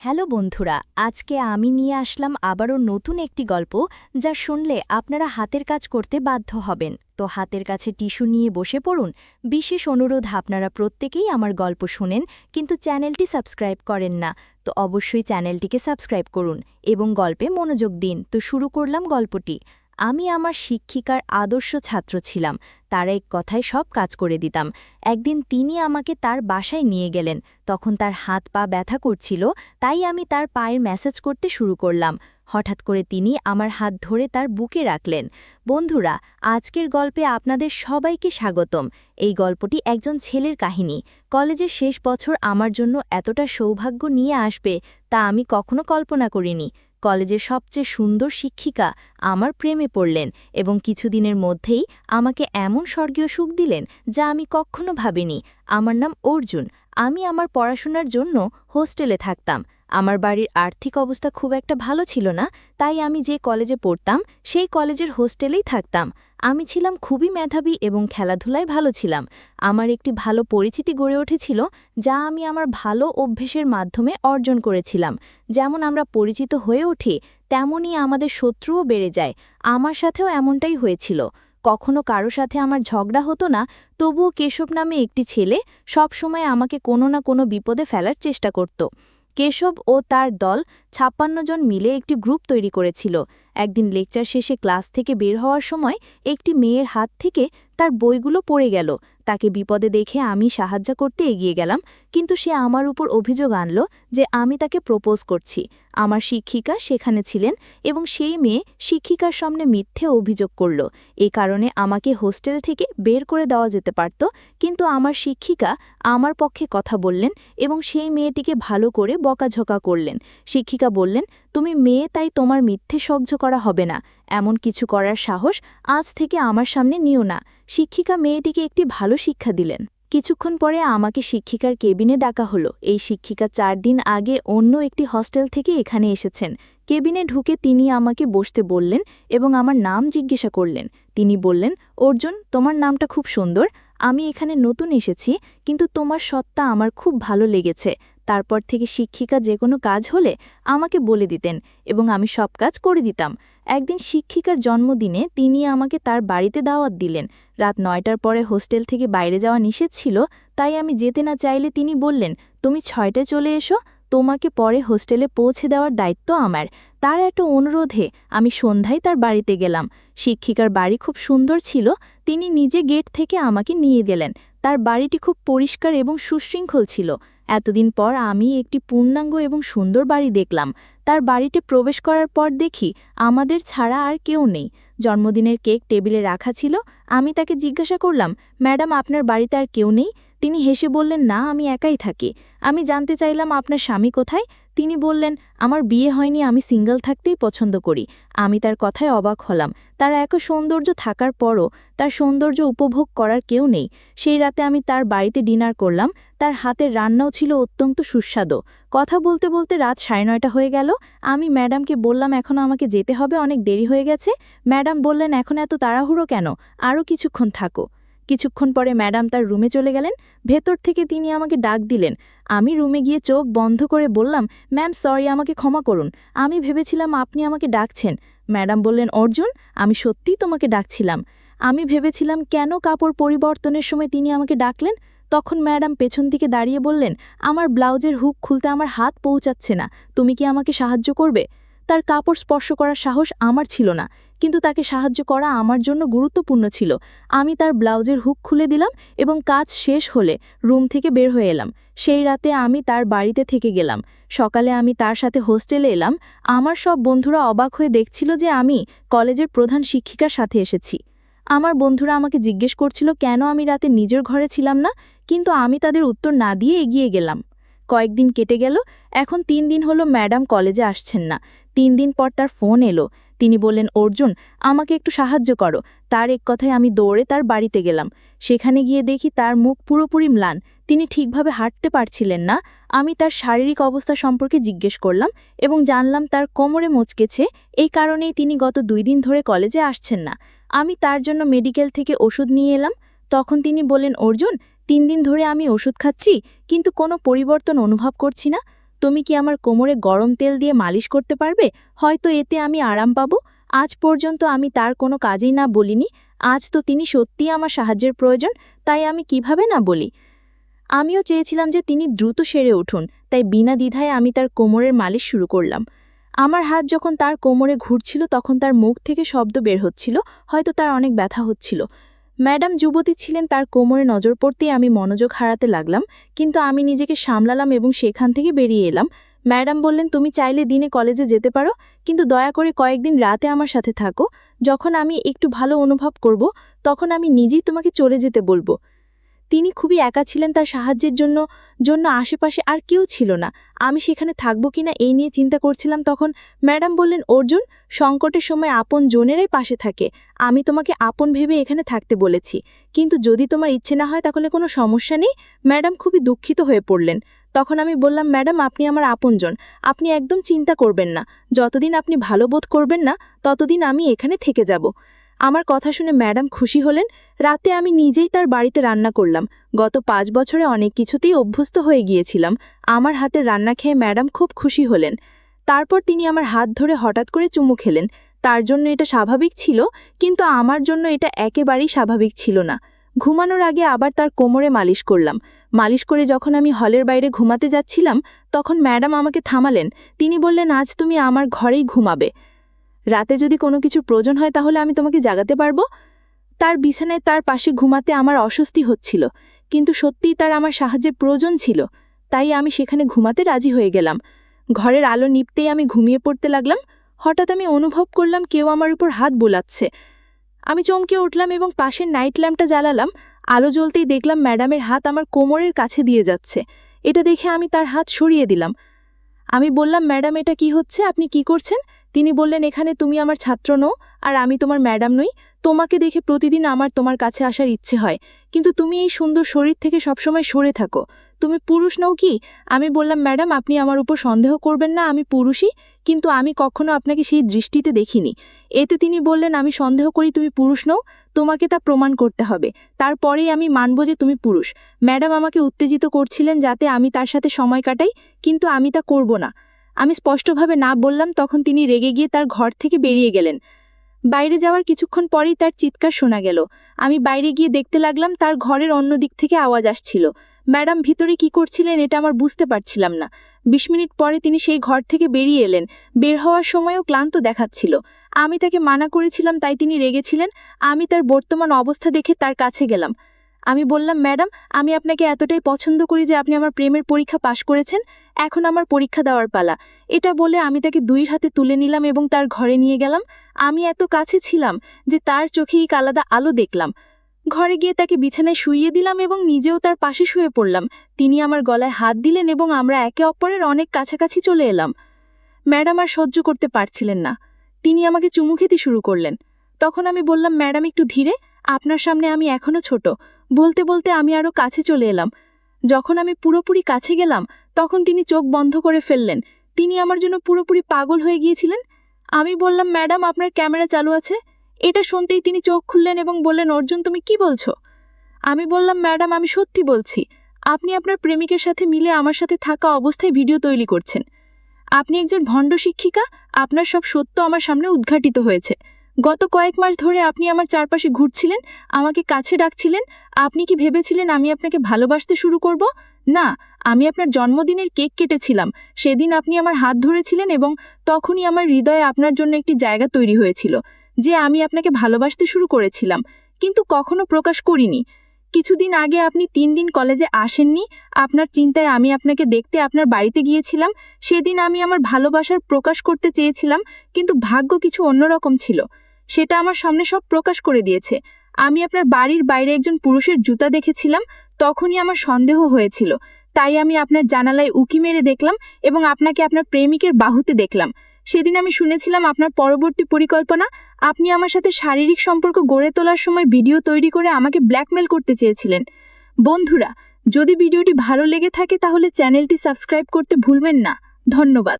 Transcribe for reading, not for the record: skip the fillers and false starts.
Hello বন্ধুরা, আজকে আমি নিয়ে আসলাম আবারও নতুন একটি গল্প যা শুনলে আপনারা হাতের কাজ করতে বাধ্য হবেন। তো হাতের কাছে টিস্যু নিয়ে বসে পড়ুন। বিশেষ অনুরোধ, আপনারা প্রত্যেকেই আমার গল্প শুনেন কিন্তু চ্যানেলটি সাবস্ক্রাইব করেন না, তো অবশ্যই চ্যানেলটিকে সাবস্ক্রাইব করুন এবং গল্পে মনোযোগ দিন। তো শুরু করলাম গল্পটি। আমি আমার শিক্ষিকার আদর্শ ছাত্র ছিলাম। তার এক কথায় সব কাজ করে দিতাম। একদিন তিনি আমাকে তার বাসায় নিয়ে গেলেন। তখন তার হাত পা ব্যথা করছিল, তাই আমি তার পায়ের ম্যাসাজ করতে শুরু করলাম। হঠাৎ করে তিনি আমার হাত ধরে তার বুকে রাখলেন। বন্ধুরা, আজকের গল্পে আপনাদের সবাইকে স্বাগতম। এই গল্পটি একজন ছেলের কাহিনী। কলেজের শেষ বছর আমার জন্য এতটা সৌভাগ্য নিয়ে আসবে তা আমি কখনো কল্পনা করিনি। কলেজের সবচেয়ে সুন্দর শিক্ষিকা আমার প্রেমে পড়লেন এবং কিছুদিনের মধ্যেই আমাকে এমন স্বর্গীয় সুখ দিলেন যা আমি কখনো ভাবিনি। আমার নাম অর্জুন। আমি আমার পড়াশোনার জন্য হোস্টেলে থাকতাম। আমার বাড়ির আর্থিক অবস্থা খুব একটা ভালো ছিল না, তাই আমি যে কলেজে পড়তাম সেই কলেজের হোস্টেলেই থাকতাম। আমি ছিলাম খুবই মেধাবী এবং খেলাধুলায় ভালো ছিলাম। আমার একটি ভালো পরিচিতি গড়ে উঠেছিল যা আমি আমার ভালো অভ্যেসের মাধ্যমে অর্জন করেছিলাম। যেমন আমরা পরিচিত হয়ে উঠি, তেমনই আমাদের শত্রুও বেড়ে যায়। আমার সাথেও এমনটাই হয়েছিল। কখনো কারো সাথে আমার ঝগড়া হতো না, তবুও কেশব নামে একটি ছেলে সবসময় আমাকে কোনো না কোনো বিপদে ফেলার চেষ্টা করত। কেশব ও তার দল ৫৬ জন মিলে একটি গ্রুপ তৈরি করেছিল। একদিন লেকচার শেষে ক্লাস থেকে বের হওয়ার সময় একটি মেয়ের হাত থেকে তার বইগুলো পড়ে গেল। তাকে বিপদে দেখে আমি সাহায্য করতে এগিয়ে গেলাম, কিন্তু সে আমার উপর অভিযোগ আনল যে আমি তাকে প্রপোজ করছি। আমার শিক্ষিকা সেখানে ছিলেন এবং সেই মেয়ে শিক্ষিকার সামনে মিথ্যে অভিযোগ করল। এ কারণে আমাকে হোস্টেল থেকে বের করে দেওয়া যেতে পারত, কিন্তু আমার শিক্ষিকা আমার পক্ষে কথা বললেন এবং সেই মেয়েটিকে ভালো করে বকাঝকা করলেন। শিক্ষিকা বললেন, তুমি মেয়ে তাই তোমার মিথ্যে সহ্য করা হবে না। এমন কিছু করার সাহস আজ থেকে আমার সামনে নিও না। শিক্ষিকা মেয়েটিকে একটি ভালো শিক্ষা দিলেন। কিছুক্ষণ পরে আমাকে শিক্ষিকার কেবিনে ডাকা হলো। এই শিক্ষিকা ৪ দিন আগে অন্য একটি হস্টেল থেকে এখানে এসেছেন। কেবিনে ঢুকে তিনি আমাকে বসতে বললেন এবং আমার নাম জিজ্ঞাসা করলেন। তিনি বললেন, অর্জুন, তোমার নামটা খুব সুন্দর। আমি এখানে নতুন এসেছি, কিন্তু তোমার সত্তা আমার খুব ভালো লেগেছে। তারপর থেকে শিক্ষিকা যে কোনো কাজ হলে আমাকে বলে দিতেন এবং আমি সব কাজ করে দিতাম। একদিন শিক্ষিকার জন্মদিনে তিনি আমাকে তার বাড়িতে দাওয়াত দিলেন। রাত ৯টার পরে হোস্টেল থেকে বাইরে যাওয়া নিষেধ ছিল, তাই আমি যেতে না চাইলে তিনি বললেন, তুমি ৬টায় চলে এসো, তোমাকে পরে হোস্টেলে পৌঁছে দেওয়ার দায়িত্ব আমার। তার একটা অনুরোধে আমি সন্ধ্যায় তার বাড়িতে গেলাম। শিক্ষিকার বাড়ি খুব সুন্দর ছিল। তিনি নিজে গেট থেকে আমাকে নিয়ে গেলেন। তার বাড়িটি খুব পরিষ্কার এবং সুশৃঙ্খল ছিল। এতদিন পর আমি একটি পূর্ণাঙ্গ এবং সুন্দর বাড়ি দেখলাম। তার বাড়িতে প্রবেশ করার পর দেখি আমাদের ছাড়া আর কেউ নেই। জন্মদিনের কেক টেবিলে রাখা ছিল। আমি তাকে জিজ্ঞাসা করলাম, ম্যাডাম, আপনার বাড়িতে আর কেউ নেই? তিনি হেসে বললেন, না, আমি একাই থাকি। আমি জানতে চাইলাম, আপনার স্বামী কোথায়? তিনি বললেন, আমার বিয়ে হয়নি, আমি সিঙ্গল থাকতেই পছন্দ করি। আমি তার কথায় অবাক হলাম। তার এত সৌন্দর্য থাকার পরও তার সৌন্দর্য উপভোগ করার কেউ নেই। সেই রাতে আমি তার বাড়িতে ডিনার করলাম। তার হাতের রান্নাও ছিল অত্যন্ত সুস্বাদু। কথা বলতে বলতে রাত ৯:৩০ হয়ে গেল। আমি ম্যাডামকে বললাম, এখনও আমাকে যেতে হবে, অনেক দেরি হয়ে গেছে। ম্যাডাম বললেন, এখন এত তাড়াহুড়ো কেন, আরও কিছুক্ষণ থাকো। কিছুক্ষণ পরে ম্যাডাম তার রুমে চলে গেলেন। ভেতর থেকে তিনি আমাকে ডাক দিলেন। আমি রুমে গিয়ে চোখ বন্ধ করে বললাম, ম্যাম সরি, আমাকে ক্ষমা করুন। আমি ভেবেছিলাম আপনি আমাকে ডাকছেন। ম্যাডাম বললেন, অর্জুন, আমি সত্যিই তোমাকে ডাকছিলাম। আমি ভেবেছিলাম কেন কাপড় পরিবর্তনের সময় তিনি আমাকে ডাকলেন। তখন ম্যাডাম পেছন দিকে দাঁড়িয়ে বললেন, আমার ব্লাউজের হুক খুলতে আমার হাত পৌঁছাচ্ছে না, তুমি কি আমাকে সাহায্য করবে? তার কাপড় স্পর্শ করার সাহস আমার ছিল না, কিন্তু তাকে সাহায্য করা আমার জন্য গুরুত্বপূর্ণ ছিল। আমি তার ব্লাউজের হুক খুলে দিলাম এবং কাজ শেষ হলে রুম থেকে বের হয়ে এলাম। সেই রাতে আমি তার বাড়িতে থেকে গেলাম। সকালে আমি তার সাথে হোস্টেলে এলাম। আমার সব বন্ধুরা অবাক হয়ে দেখছিল যে আমি কলেজের প্রধান শিক্ষিকার সাথে এসেছি। আমার বন্ধুরা আমাকে জিজ্ঞেস করছিল কেন আমি রাতে নিজের ঘরে ছিলাম না, কিন্তু আমি তাদের উত্তর না দিয়ে এগিয়ে গেলাম। কয়েকদিন কেটে গেল। এখন ৩ দিন হলো ম্যাডাম কলেজে আসছেন না। ৩ দিন পর তার ফোন এলো। তিনি বললেন, অর্জুন, আমাকে একটু সাহায্য করো। তার এক কথায় আমি দৌড়ে তার বাড়িতে গেলাম। সেখানে গিয়ে দেখি তার মুখ পুরোপুরি ম্লান। তিনি ঠিকভাবে হাঁটতে পারছিলেন না। আমি তার শারীরিক অবস্থা সম্পর্কে জিজ্ঞেস করলাম এবং জানলাম তার কোমরে মচকেছে। এই কারণেই তিনি গত ২ দিন ধরে কলেজে আসছেন না। আমি তার জন্য মেডিকেল থেকে ওষুধ নিয়ে এলাম। তখন তিনি বললেন, অর্জুন, ৩ দিন ধরে আমি ওষুধ খাচ্ছি, কিন্তু কোনো পরিবর্তন অনুভব করছি না। তুমি কি আমার কোমরে গরম তেল দিয়ে মালিশ করতে পারবে? হয়তো এতে আমি আরাম পাবো। আজ পর্যন্ত আমি তার কোনো কাজেই না বলিনি। আজ তো তিনি সত্যিই আমার সাহায্যের প্রয়োজন, তাই আমি কিভাবে না বলি। আমিও চেয়েছিলাম যে তিনি দ্রুত সেরে উঠুন, তাই বিনা দ্বিধায় আমি তার কোমরের মালিশ শুরু করলাম। আমার হাত যখন তার কোমরে ঘুরছিল তখন তার মুখ থেকে শব্দ বের হচ্ছিল, হয়তো তার অনেক ব্যথা হচ্ছিল। ম্যাডাম যুবতী ছিলেন, তার কোমরে নজর পড়তেই আমি মনোযোগ হারাতে লাগলাম, কিন্তু আমি নিজেকে সামলালাম এবং সেখান থেকে বেরিয়ে এলাম। ম্যাডাম বললেন, তুমি চাইলে দিনে কলেজে যেতে পারো, কিন্তু দয়া করে কয়েকদিন রাতে আমার সাথে থাকো। যখন আমি একটু ভালো অনুভব করব তখন আমি নিজেই তোমাকে চলে যেতে বলবো। তিনি খুবই একা ছিলেন, তার সাহায্যের জন্য আশেপাশে আর কেউ ছিল না। আমি সেখানে থাকবো কিনা এই নিয়ে চিন্তা করছিলাম। তখন ম্যাডাম বললেন, অর্জুন, সংকটের সময় আপন জনেরাই পাশে থাকে। আমি তোমাকে আপন ভেবে এখানে থাকতে বলেছি, কিন্তু যদি তোমার ইচ্ছে না হয় তাহলে কোনো সমস্যা নেই। ম্যাডাম খুবই দুঃখিত হয়ে পড়লেন। তখন আমি বললাম, ম্যাডাম, আপনি আমার আপনজন, আপনি একদম চিন্তা করবেন না। যতদিন আপনি ভালো বোধ করবেন না ততদিন আমি এখানে থেকে যাব। আমার কথা শুনে ম্যাডাম খুশি হলেন। রাতে আমি নিজেই তার বাড়িতে রান্না করলাম। গত 5 বছরে অনেক কিছুতেই অভ্যস্ত হয়ে গিয়েছিলাম। আমার হাতের রান্না খেয়ে ম্যাডাম খুব খুশি হলেন। তারপর তিনি আমার হাত ধরে হঠাৎ করে চুমু খেলেন। তার জন্য এটা স্বাভাবিক ছিল, কিন্তু আমার জন্য এটা একেবারেই স্বাভাবিক ছিল না। ঘুমানোর আগে আবার তার কোমরে মালিশ করলাম। মালিশ করে যখন আমি হলের বাইরে ঘুমাতে যাচ্ছিলাম তখন ম্যাডাম আমাকে থামালেন। তিনি বললেন, আজ তুমি আমার ঘরেই ঘুমাবে। রাতে যদি কোনো কিছুর প্রয়োজন হয় তাহলে আমি তোমাকে জাগাতে পারবো। তার বিছানায় তার পাশে ঘুমাতে আমার অস্বস্তি হচ্ছিল, কিন্তু সত্যিই তার আমার সাহায্যের প্রয়োজন ছিল, তাই আমি সেখানে ঘুমাতে রাজি হয়ে গেলাম। ঘরের আলো নিভতেই আমি ঘুমিয়ে পড়তে লাগলাম। হঠাৎ আমি অনুভব করলাম কেউ আমার উপর হাত বোলাচ্ছে। আমি চমকে উঠলাম এবং পাশের নাইট ল্যাম্পটা জ্বালালাম। আলো জ্বলতেই দেখলাম ম্যাডামের হাত আমার কোমরের কাছে দিয়ে যাচ্ছে। এটা দেখে আমি তার হাত সরিয়ে দিলাম। আমি বললাম, ম্যাডাম, এটা কি হচ্ছে? আপনি কি করছেন? তিনি বললেন, এখানে তুমি আমার ছাত্র নও আর আমি তোমার ম্যাডাম নই। তোমাকে দেখে প্রতিদিন আমার তোমার কাছে আসার ইচ্ছে হয়, কিন্তু তুমি এই সুন্দর শরীর থেকে সবসময় সরে থাকো। তুমি পুরুষ নও কি? আমি বললাম, ম্যাডাম, আপনি আমার উপর সন্দেহ করবেন না, আমি পুরুষই, কিন্তু আমি কখনো আপনাকে সেই দৃষ্টিতে দেখিনি। এতে তিনি বললেন, আমি সন্দেহ করি তুমি পুরুষ নও, তোমাকে তা প্রমাণ করতে হবে, তারপরেই আমি মানব যে তুমি পুরুষ। ম্যাডাম আমাকে উত্তেজিত করছিলেন যাতে আমি তার সাথে সময় কাটাই, কিন্তু আমি তা করব না। আমি স্পষ্টভাবে না বললাম। তখন তিনি রেগে গিয়ে তার ঘর থেকে বেরিয়ে গেলেন। বাইরে যাওয়ার কিছুক্ষণ পরেই তার চিৎকার শোনা গেল। আমি বাইরে গিয়ে দেখতে লাগলাম তার ঘরের অন্য দিক থেকে আওয়াজ আসছিল। ম্যাডাম ভিতরে কি করছিলেন এটা আমার বুঝতে পারছিলাম না। 20 মিনিট পরে তিনি সেই ঘর থেকে বেরিয়ে এলেন। বের হওয়ার সময়ও ক্লান্ত দেখাচ্ছিল। আমি তাকে মানা করেছিলাম, তাই তিনি রেগেছিলেন। আমি তার বর্তমান অবস্থা দেখে তার কাছে গেলাম। আমি বললাম, ম্যাডাম, আমি আপনাকে এতটাই পছন্দ করি যে আপনি আমার প্রেমের পরীক্ষা পাশ করেছেন। এখন আমার পরীক্ষা দেওয়ার পালা। এটা বলে আমি তাকে 2 হাতে তুলে নিলাম এবং তার ঘরে নিয়ে গেলাম। আমি এত কাছে ছিলাম যে তার চোখে এক আলাদা আলো দেখলাম। ঘরে গিয়ে তাকে বিছানায় শুইয়ে দিলাম এবং নিজেও তার পাশে শুয়ে পড়লাম। তিনি আমার গলায় হাত দিলেন এবং আমরা একে অপরের অনেক কাছাকাছি চলে এলাম। ম্যাডাম আর সহ্য করতে পারছিলেন না। তিনি আমাকে চুমু খেতে শুরু করলেন। তখন আমি বললাম, ম্যাডাম, একটু ধীরে, আপনার সামনে আমি এখনো ছোট। বলতে বলতে আমি আরও কাছে চলে এলাম। যখন আমি পুরোপুরি কাছে গেলাম তখন তিনি চোখ বন্ধ করে ফেললেন। তিনি আমার জন্য পুরোপুরি পাগল হয়ে গিয়েছিলেন। আমি বললাম, ম্যাডাম, আপনার ক্যামেরা চালু আছে। এটা শুনতেই তিনি চোখ খুললেন এবং বললেন, অর্জুন, তুমি কি বলছো? আমি বললাম, ম্যাডাম, আমি সত্যি বলছি। আপনি আপনার প্রেমিকের সাথে মিলে আমার সাথে থাকা অবস্থায় ভিডিও তৈরি করছেন। আপনি একজন ভণ্ড শিক্ষিকা। আপনার সব সত্য আমার সামনে উদ্ঘাটিত হয়েছে। গত কয়েক মাস ধরে আপনি আমার চারপাশে ঘুরছিলেন, আমাকে কাছে ডাকছিলেন। আপনি কি ভেবেছিলেন আমি আপনাকে ভালোবাসতে শুরু করব? না, আমি আপনার জন্মদিনের কেক কেটেছিলাম। সেদিন আপনি আমার হাত ধরেছিলেন এবং তখনই আমার হৃদয়ে আপনার জন্য একটি জায়গা তৈরি হয়েছিল যে আমি আপনাকে ভালোবাসতে শুরু করেছিলাম, কিন্তু কখনো প্রকাশ করিনি। কিছুদিন আগে আপনি 3 দিন কলেজে আসেননি। আপনার চিন্তায় আমি আপনাকে দেখতে আপনার বাড়িতে গিয়েছিলাম। সেদিন আমি আমার ভালোবাসার প্রকাশ করতে চেয়েছিলাম, কিন্তু ভাগ্য কিছু অন্যরকম ছিল। সেটা আমার সামনে সব প্রকাশ করে দিয়েছে। আমি আপনার বাড়ির বাইরে একজন পুরুষের জুতা দেখেছিলাম। তখনই আমার সন্দেহ হয়েছিল, তাই আমি আপনার জানালায় উকি মেরে দেখলাম এবং আপনাকে আপনার প্রেমিকের বাহুতে দেখলাম। সেদিন আমি শুনেছিলাম আপনার পরবর্তী পরিকল্পনা। আপনি আমার সাথে শারীরিক সম্পর্ক গড়ে তোলার সময় ভিডিও তৈরি করে আমাকে ব্ল্যাকমেল করতে চেয়েছিলেন। বন্ধুরা, যদি ভিডিওটি ভালো লেগে থাকে তাহলে চ্যানেলটি সাবস্ক্রাইব করতে ভুলবেন না। ধন্যবাদ।